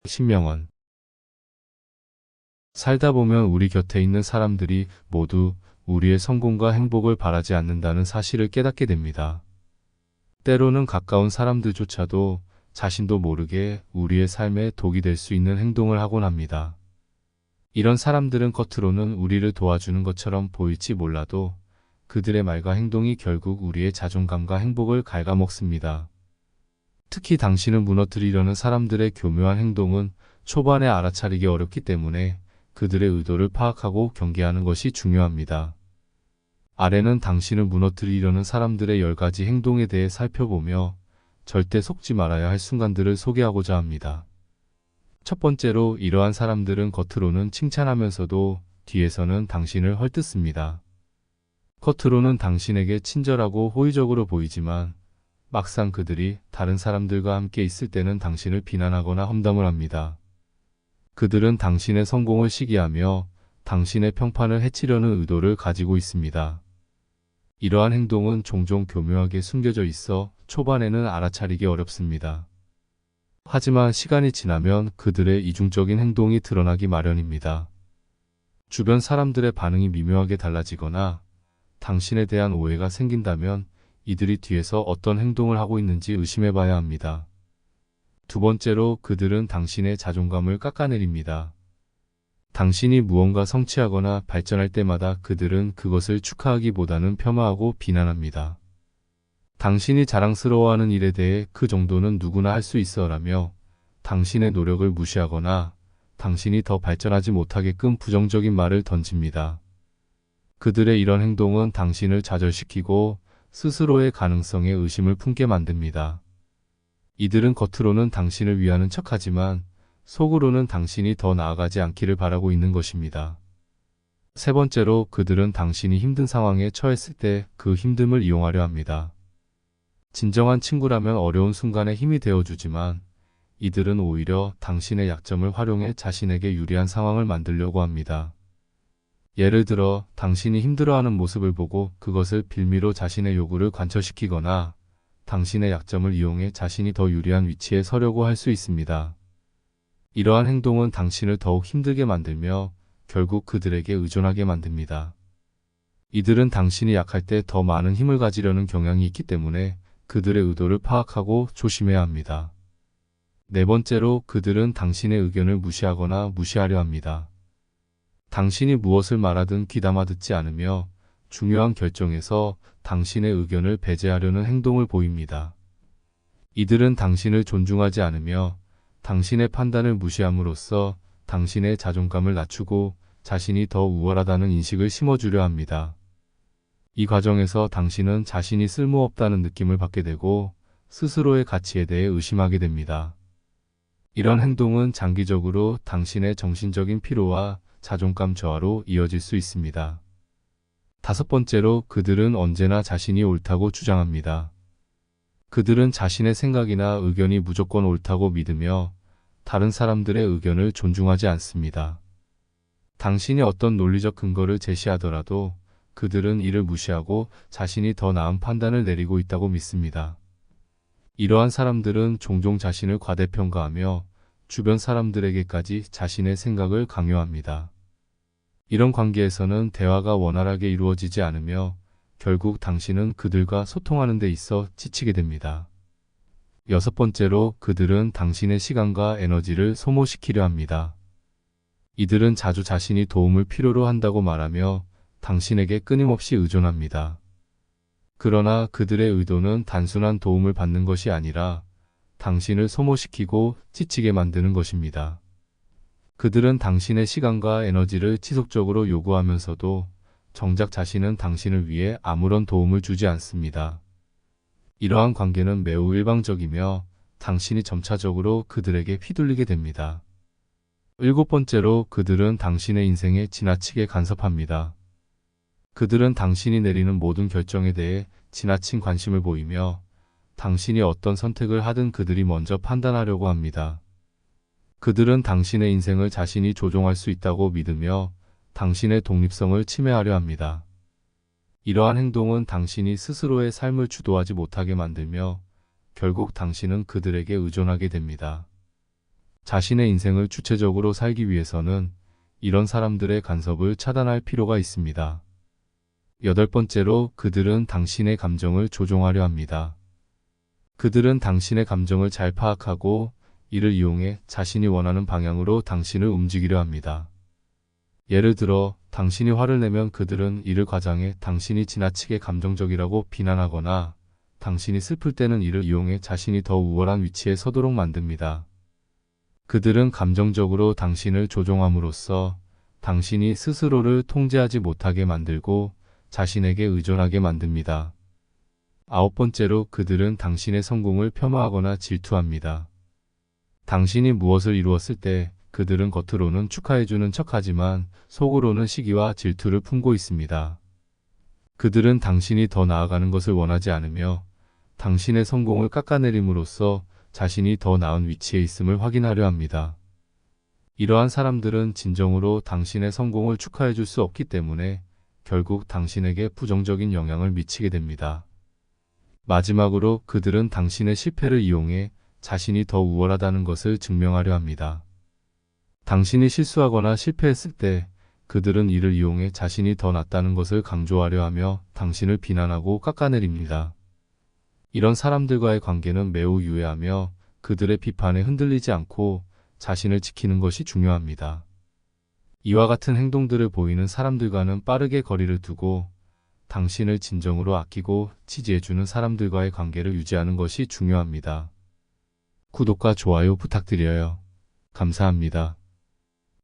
신명원. 살다 보면 우리 곁에 있는 사람들이 모두 우리의 성공과 행복을 바라지 않는다는 사실을 깨닫게 됩니다. 때로는 가까운 사람들조차도 자신도 모르게 우리의 삶에 독이 될 수 있는 행동을 하곤 합니다. 이런 사람들은 겉으로는 우리를 도와주는 것처럼 보일지 몰라도 그들의 말과 행동이 결국 우리의 자존감과 행복을 갉아먹습니다. 특히 당신을 무너뜨리려는 사람들의 교묘한 행동은 초반에 알아차리기 어렵기 때문에 그들의 의도를 파악하고 경계하는 것이 중요합니다. 아래는 당신을 무너뜨리려는 사람들의 10가지 행동에 대해 살펴보며 절대 속지 말아야 할 순간들을 소개하고자 합니다. 첫 번째로, 이러한 사람들은 겉으로는 칭찬하면서도 뒤에서는 당신을 헐뜯습니다. 겉으로는 당신에게 친절하고 호의적으로 보이지만 막상 그들이 다른 사람들과 함께 있을 때는 당신을 비난하거나 험담을 합니다. 그들은 당신의 성공을 시기하며 당신의 평판을 해치려는 의도를 가지고 있습니다. 이러한 행동은 종종 교묘하게 숨겨져 있어 초반에는 알아차리기 어렵습니다. 하지만 시간이 지나면 그들의 이중적인 행동이 드러나기 마련입니다. 주변 사람들의 반응이 미묘하게 달라지거나 당신에 대한 오해가 생긴다면 이들이 뒤에서 어떤 행동을 하고 있는지 의심해 봐야 합니다. 두 번째로, 그들은 당신의 자존감을 깎아내립니다. 당신이 무언가 성취하거나 발전할 때마다 그들은 그것을 축하하기보다는 폄하하고 비난합니다. 당신이 자랑스러워하는 일에 대해 그 정도는 누구나 할 수 있어라며 당신의 노력을 무시하거나 당신이 더 발전하지 못하게끔 부정적인 말을 던집니다. 그들의 이런 행동은 당신을 좌절시키고 스스로의 가능성에 의심을 품게 만듭니다. 이들은 겉으로는 당신을 위하는 척하지만 속으로는 당신이 더 나아가지 않기를 바라고 있는 것입니다. 세 번째로, 그들은 당신이 힘든 상황에 처했을 때 그 힘듦을 이용하려 합니다. 진정한 친구라면 어려운 순간에 힘이 되어주지만 이들은 오히려 당신의 약점을 활용해 자신에게 유리한 상황을 만들려고 합니다. 예를 들어, 당신이 힘들어하는 모습을 보고 그것을 빌미로 자신의 요구를 관철시키거나 당신의 약점을 이용해 자신이 더 유리한 위치에 서려고 할 수 있습니다. 이러한 행동은 당신을 더욱 힘들게 만들며 결국 그들에게 의존하게 만듭니다. 이들은 당신이 약할 때 더 많은 힘을 가지려는 경향이 있기 때문에 그들의 의도를 파악하고 조심해야 합니다. 네 번째로, 그들은 당신의 의견을 무시하거나 무시하려 합니다. 당신이 무엇을 말하든 귀담아 듣지 않으며 중요한 결정에서 당신의 의견을 배제하려는 행동을 보입니다. 이들은 당신을 존중하지 않으며 당신의 판단을 무시함으로써 당신의 자존감을 낮추고 자신이 더 우월하다는 인식을 심어주려 합니다. 이 과정에서 당신은 자신이 쓸모없다는 느낌을 받게 되고 스스로의 가치에 대해 의심하게 됩니다. 이런 행동은 장기적으로 당신의 정신적인 피로와 자존감 저하로 이어질 수 있습니다. 다섯 번째로, 그들은 언제나 자신이 옳다고 주장합니다. 그들은 자신의 생각이나 의견이 무조건 옳다고 믿으며 다른 사람들의 의견을 존중하지 않습니다. 당신이 어떤 논리적 근거를 제시하더라도 그들은 이를 무시하고 자신이 더 나은 판단을 내리고 있다고 믿습니다. 이러한 사람들은 종종 자신을 과대평가하며 주변 사람들에게까지 자신의 생각을 강요합니다. 이런 관계에서는 대화가 원활하게 이루어지지 않으며 결국 당신은 그들과 소통하는 데 있어 지치게 됩니다. 여섯 번째로, 그들은 당신의 시간과 에너지를 소모시키려 합니다. 이들은 자주 자신이 도움을 필요로 한다고 말하며 당신에게 끊임없이 의존합니다. 그러나 그들의 의도는 단순한 도움을 받는 것이 아니라 당신을 소모시키고 지치게 만드는 것입니다. 그들은 당신의 시간과 에너지를 지속적으로 요구하면서도 정작 자신은 당신을 위해 아무런 도움을 주지 않습니다. 이러한 관계는 매우 일방적이며 당신이 점차적으로 그들에게 휘둘리게 됩니다. 일곱 번째로, 그들은 당신의 인생에 지나치게 간섭합니다. 그들은 당신이 내리는 모든 결정에 대해 지나친 관심을 보이며 당신이 어떤 선택을 하든 그들이 먼저 판단하려고 합니다. 그들은 당신의 인생을 자신이 조종할 수 있다고 믿으며 당신의 독립성을 침해하려 합니다. 이러한 행동은 당신이 스스로의 삶을 주도하지 못하게 만들며 결국 당신은 그들에게 의존하게 됩니다. 자신의 인생을 주체적으로 살기 위해서는 이런 사람들의 간섭을 차단할 필요가 있습니다. 여덟 번째로 그들은 당신의 감정을 조종하려 합니다. 그들은 당신의 감정을 잘 파악하고 이를 이용해 자신이 원하는 방향으로 당신을 움직이려 합니다. 예를 들어 당신이 화를 내면 그들은 이를 과장해 당신이 지나치게 감정적이라고 비난하거나 당신이 슬플 때는 이를 이용해 자신이 더 우월한 위치에 서도록 만듭니다. 그들은 감정적으로 당신을 조종함으로써 당신이 스스로를 통제하지 못하게 만들고 자신에게 의존하게 만듭니다. 아홉 번째로 그들은 당신의 성공을 폄하하거나 질투합니다. 당신이 무엇을 이루었을 때 그들은 겉으로는 축하해주는 척하지만 속으로는 시기와 질투를 품고 있습니다. 그들은 당신이 더 나아가는 것을 원하지 않으며 당신의 성공을 깎아내림으로써 자신이 더 나은 위치에 있음을 확인하려 합니다. 이러한 사람들은 진정으로 당신의 성공을 축하해 줄 수 없기 때문에 결국 당신에게 부정적인 영향을 미치게 됩니다. 마지막으로 그들은 당신의 실패를 이용해 자신이 더 우월하다는 것을 증명하려 합니다. 당신이 실수하거나 실패했을 때 그들은 이를 이용해 자신이 더 낫다는 것을 강조하려 하며 당신을 비난하고 깎아내립니다. 이런 사람들과의 관계는 매우 유해하며 그들의 비판에 흔들리지 않고 자신을 지키는 것이 중요합니다. 이와 같은 행동들을 보이는 사람들과는 빠르게 거리를 두고 당신을 진정으로 아끼고 지지해주는 사람들과의 관계를 유지하는 것이 중요합니다. 구독과 좋아요 부탁드려요. 감사합니다.